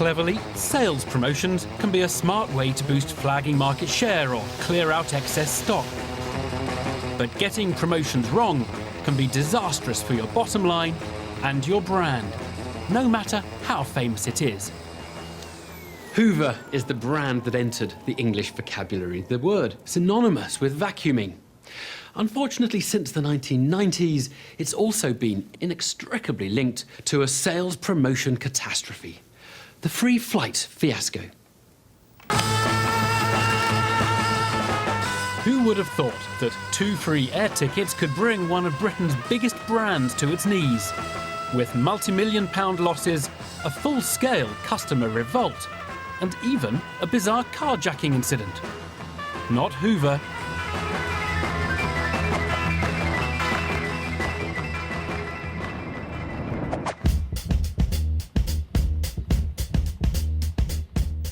Cleverly, sales promotions can be a smart way to boost flagging market share or clear out excess stock. But getting promotions wrong can be disastrous for your bottom line and your brand, no matter how famous it is. Hoover is the brand that entered the English vocabulary, the word synonymous with vacuuming. Unfortunately, since the 1990s, it's also been inextricably linked to a sales promotion catastrophe, the free flight fiasco. Who would have thought that 2 free air tickets could bring one of Britain's biggest brands to its knees? With multi-million-pound losses, a full-scale customer revolt, and even a bizarre carjacking incident. Not Hoover.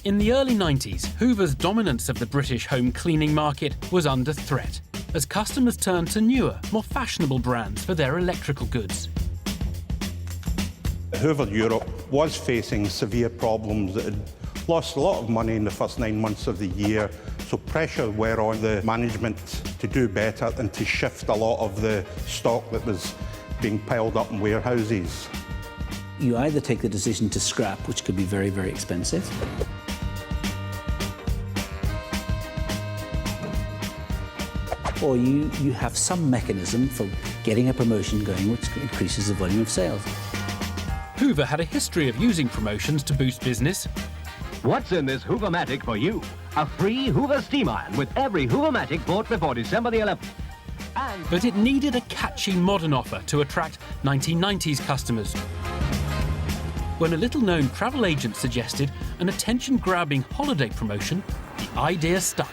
In the early 90s, Hoover's dominance of the British home cleaning market was under threat, as customers turned to newer, more fashionable brands for their electrical goods. Hoover Europe was facing severe problems. It had lost a lot of money in the first 9 months of the year, so pressure were on the management to do better and to shift a lot of the stock that was being piled up in warehouses. You either take the decision to scrap, which could be very, very expensive, or you have some mechanism for getting a promotion going which increases the volume of sales. Hoover had a history of using promotions to boost business. What's in this Hoover-matic for you? A free Hoover steam iron with every Hoover-matic bought before December the 11th. But it needed a catchy modern offer to attract 1990s customers. When a little-known travel agent suggested an attention-grabbing holiday promotion, the idea stuck.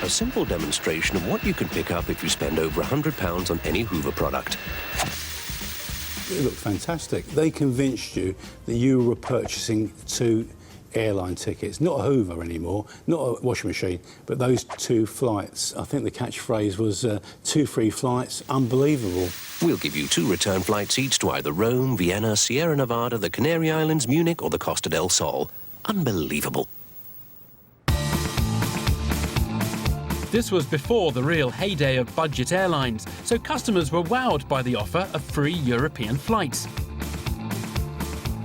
A simple demonstration of what you can pick up if you spend over £100 on any Hoover product. It looked fantastic. They convinced you that you were purchasing 2 airline tickets, not a Hoover anymore, not a washing machine, but those 2 flights. I think the catchphrase was 2 free flights, unbelievable. We'll give you 2 return flights each to either Rome, Vienna, Sierra Nevada, the Canary Islands, Munich or the Costa del Sol. Unbelievable. This was before the real heyday of budget airlines, so customers were wowed by the offer of free European flights.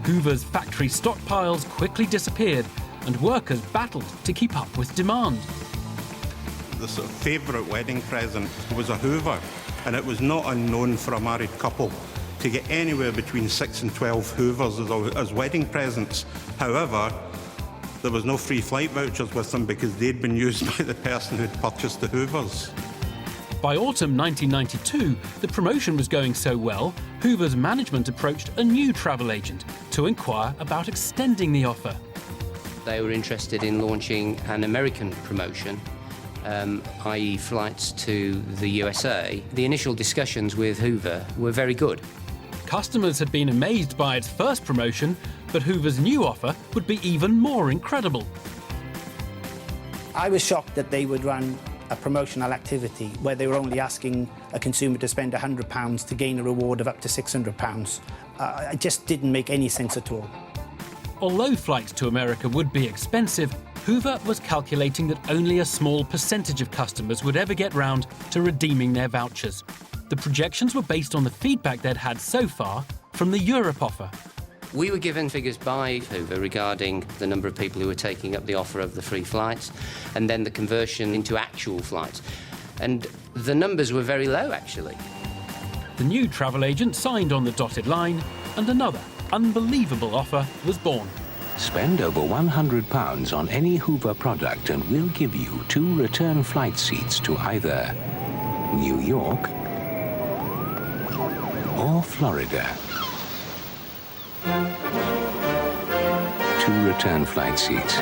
Hoover's factory stockpiles quickly disappeared, and workers battled to keep up with demand. The sort of favourite wedding present was a Hoover, and it was not unknown for a married couple to get anywhere between 6 and 12 Hoovers as wedding presents. However, there was no free flight vouchers with them because they'd been used by the person who'd purchased the Hoovers. By autumn 1992, the promotion was going so well, Hoover's management approached a new travel agent to inquire about extending the offer. They were interested in launching an American promotion, i.e. flights to the USA. The initial discussions with Hoover were very good. Customers had been amazed by its first promotion, but Hoover's new offer would be even more incredible. I was shocked that they would run a promotional activity where they were only asking a consumer to spend £100 to gain a reward of up to £600. It just didn't make any sense at all. Although flights to America would be expensive, Hoover was calculating that only a small percentage of customers would ever get round to redeeming their vouchers. The projections were based on the feedback they'd had so far from the Europe offer. We were given figures by Hoover regarding the number of people who were taking up the offer of the free flights and then the conversion into actual flights. And the numbers were very low, actually. The new travel agent signed on the dotted line, and another unbelievable offer was born. Spend over £100 on any Hoover product and we'll give you 2 return flight seats to either New York or Florida. 2 return flight seats.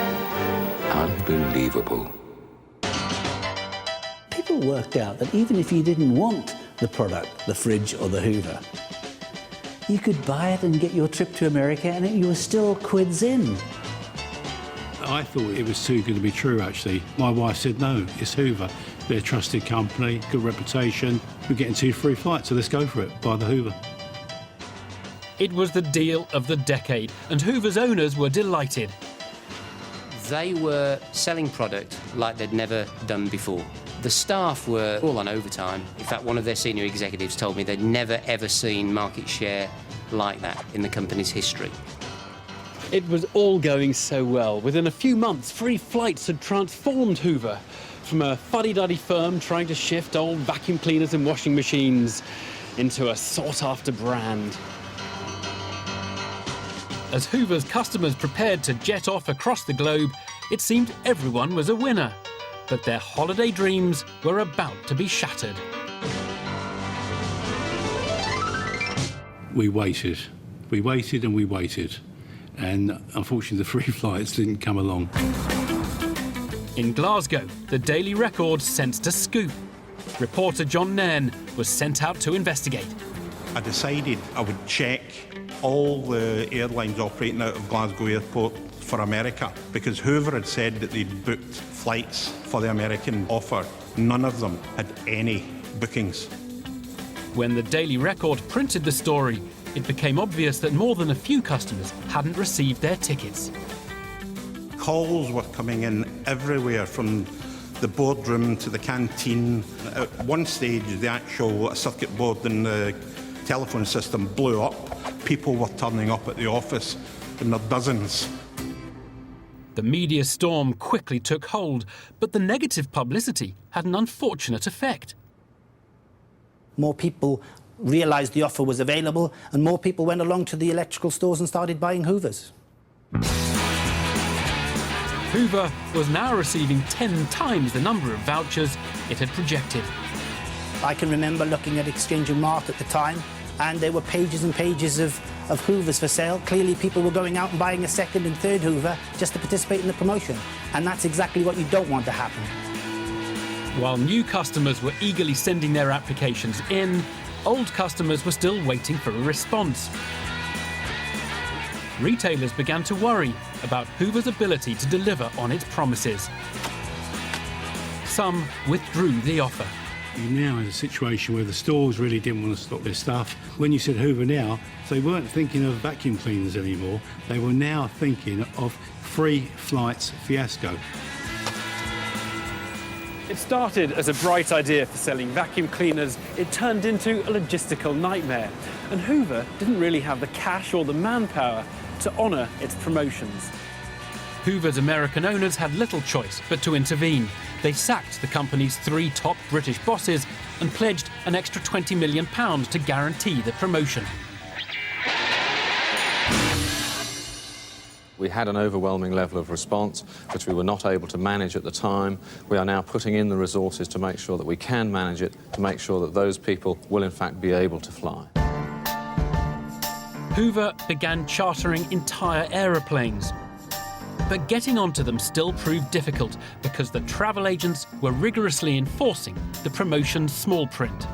Unbelievable. People worked out that even if you didn't want the product, the fridge or the Hoover, you could buy it and get your trip to America and you were still quids in. I thought it was too good to be true, actually. My wife said, no, it's Hoover. They're a trusted company, good reputation. We're getting 2 free flights, so let's go for it. Buy the Hoover. It was the deal of the decade, and Hoover's owners were delighted. They were selling product like they'd never done before. The staff were all on overtime. In fact, one of their senior executives told me they'd never ever seen market share like that in the company's history. It was all going so well. Within a few months, Free Flights had transformed Hoover from a fuddy-duddy firm trying to shift old vacuum cleaners and washing machines into a sought-after brand. As Hoover's customers prepared to jet off across the globe, it seemed everyone was a winner. But their holiday dreams were about to be shattered. We waited. We waited and we waited. And unfortunately, the Free Flights didn't come along. In Glasgow, the Daily Record sensed a scoop. Reporter John Nairn was sent out to investigate. I decided I would check all the airlines operating out of Glasgow Airport for America, because Hoover had said that they'd booked flights for the American offer. None of them had any bookings. When the Daily Record printed the story, it became obvious that more than a few customers hadn't received their tickets. Calls were coming in everywhere, from the boardroom to the canteen. At one stage, the actual circuit board and the telephone system blew up. People were turning up at the office in their dozens. The media storm quickly took hold, but the negative publicity had an unfortunate effect. More people realised the offer was available, and more people went along to the electrical stores and started buying Hoovers. Hoover was now receiving 10 times the number of vouchers it had projected. I can remember looking at Exchange and Mart at the time, and there were pages and pages of Hoovers for sale. Clearly, people were going out and buying a second and third Hoover just to participate in the promotion. And that's exactly what you don't want to happen. While new customers were eagerly sending their applications in, old customers were still waiting for a response. Retailers began to worry about Hoover's ability to deliver on its promises. Some withdrew the offer. You now in a situation where the stores really didn't want to stock their stuff. When you said Hoover now, they weren't thinking of vacuum cleaners anymore. They were now thinking of Free Flights fiasco. It started as a bright idea for selling vacuum cleaners. It turned into a logistical nightmare. And Hoover didn't really have the cash or the manpower to honour its promotions. Hoover's American owners had little choice but to intervene. They sacked the company's 3 top British bosses and pledged an extra £20 million to guarantee the promotion. We had an overwhelming level of response, which we were not able to manage at the time. We are now putting in the resources to make sure that we can manage it, to make sure that those people will in fact be able to fly. Hoover began chartering entire aeroplanes. But getting onto them still proved difficult because the travel agents were rigorously enforcing the promotion's small print.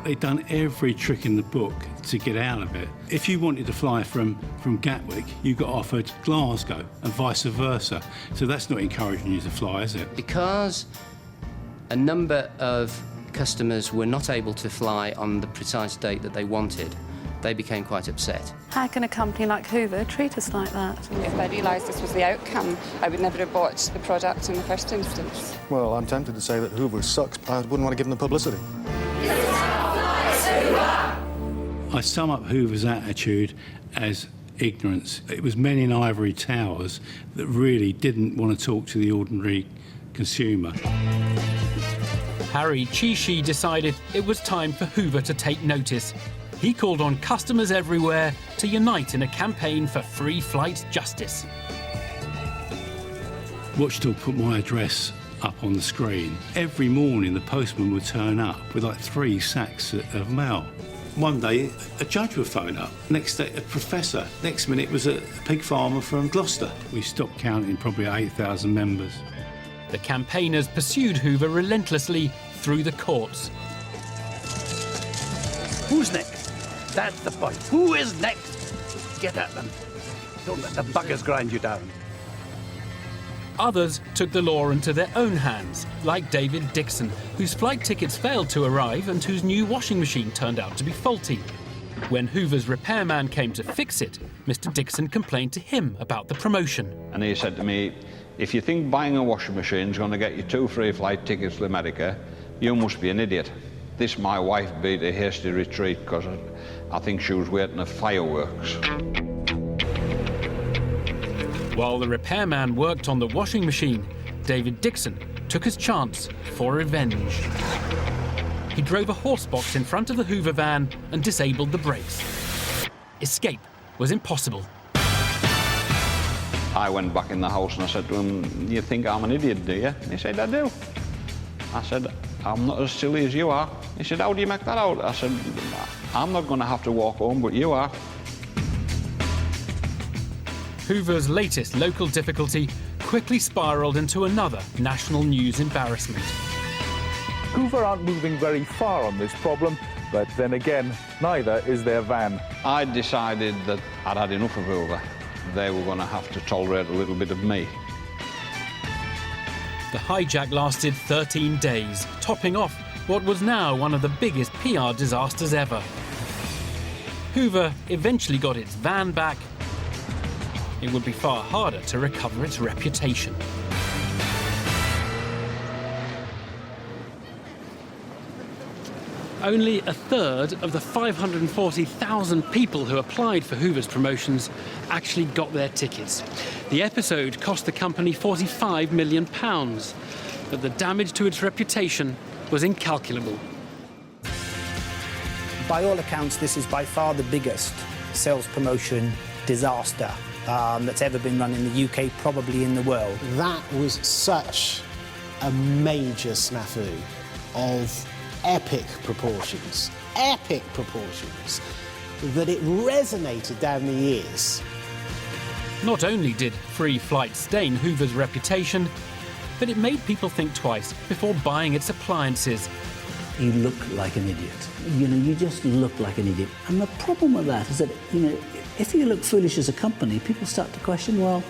They'd done every trick in the book to get out of it. If you wanted to fly from Gatwick, you got offered Glasgow and vice versa. So that's not encouraging you to fly, is it? Because a number of customers were not able to fly on the precise date that they wanted, they became quite upset. How can a company like Hoover treat us like that? If I realised this was the outcome, I would never have bought the product in the first instance. Well, I'm tempted to say that Hoover sucks, but I wouldn't want to give them the publicity. I sum up Hoover's attitude as ignorance. It was men in ivory towers that really didn't want to talk to the ordinary consumer. Harry Chishi decided it was time for Hoover to take notice. He called on customers everywhere to unite in a campaign for free flight justice. Watchdog put my address up on the screen. Every morning the postman would turn up with like 3 sacks of mail. One day a judge would phone up, next day a professor, next minute it was a pig farmer from Gloucester. We stopped counting probably 8,000 members. The campaigners pursued Hoover relentlessly through the courts. Who's next? That's the point. Who is next? Get at them. Don't let the buggers grind you down. Others took the law into their own hands, like David Dixon, whose flight tickets failed to arrive and whose new washing machine turned out to be faulty. When Hoover's repairman came to fix it, Mr. Dixon complained to him about the promotion. And he said to me, if you think buying a washing machine is going to get you 2 free flight tickets to America, you must be an idiot. This my wife beat a hasty retreat because I think she was waiting at fireworks. While the repairman worked on the washing machine, David Dixon took his chance for revenge. He drove a horse box in front of the Hoover van and disabled the brakes. Escape was impossible. I went back in the house and I said to him, you think I'm an idiot, do you? And he said, I do. I said, I'm not as silly as you are. He said, how do you make that out? I said, I'm not going to have to walk home, but you are. Hoover's latest local difficulty quickly spiralled into another national news embarrassment. Hoover aren't moving very far on this problem, but then again, neither is their van. I decided that I'd had enough of Hoover. They were going to have to tolerate a little bit of me. The hijack lasted 13 days, topping off what was now one of the biggest PR disasters ever. Hoover eventually got its van back. It would be far harder to recover its reputation. Only a third of the 540,000 people who applied for Hoover's promotions actually got their tickets. The episode cost the company £45 million, but the damage to its reputation was incalculable. By all accounts, this is by far the biggest sales promotion disaster that's ever been run in the UK, probably in the world. That was such a major snafu of epic proportions, that it resonated down the years. Not only did free flight stain Hoover's reputation, but it made people think twice before buying its appliances. You look like an idiot. You just look like an idiot. And the problem with that is that, if you look foolish as a company, people start to question, well,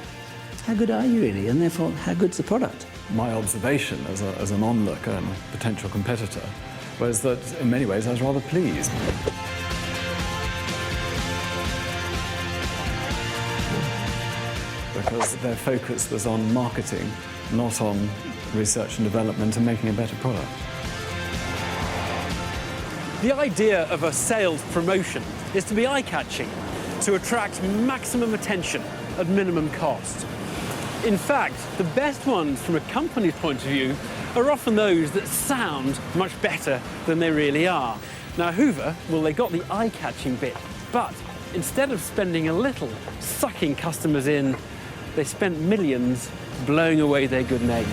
how good are you really? And therefore, how good's the product? My observation as an onlooker and a potential competitor was that, in many ways, I was rather pleased. Because their focus was on marketing, not on research and development and making a better product. The idea of a sales promotion is to be eye-catching, to attract maximum attention at minimum cost. In fact, the best ones from a company's point of view are often those that sound much better than they really are. Now, Hoover, well, they got the eye-catching bit, but instead of spending a little sucking customers in, they spent millions blowing away their good name.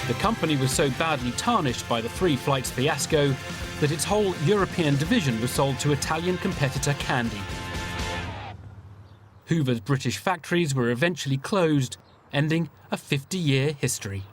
The company was so badly tarnished by the free flights fiasco that its whole European division was sold to Italian competitor Candy. Hoover's British factories were eventually closed, ending a 50-year history.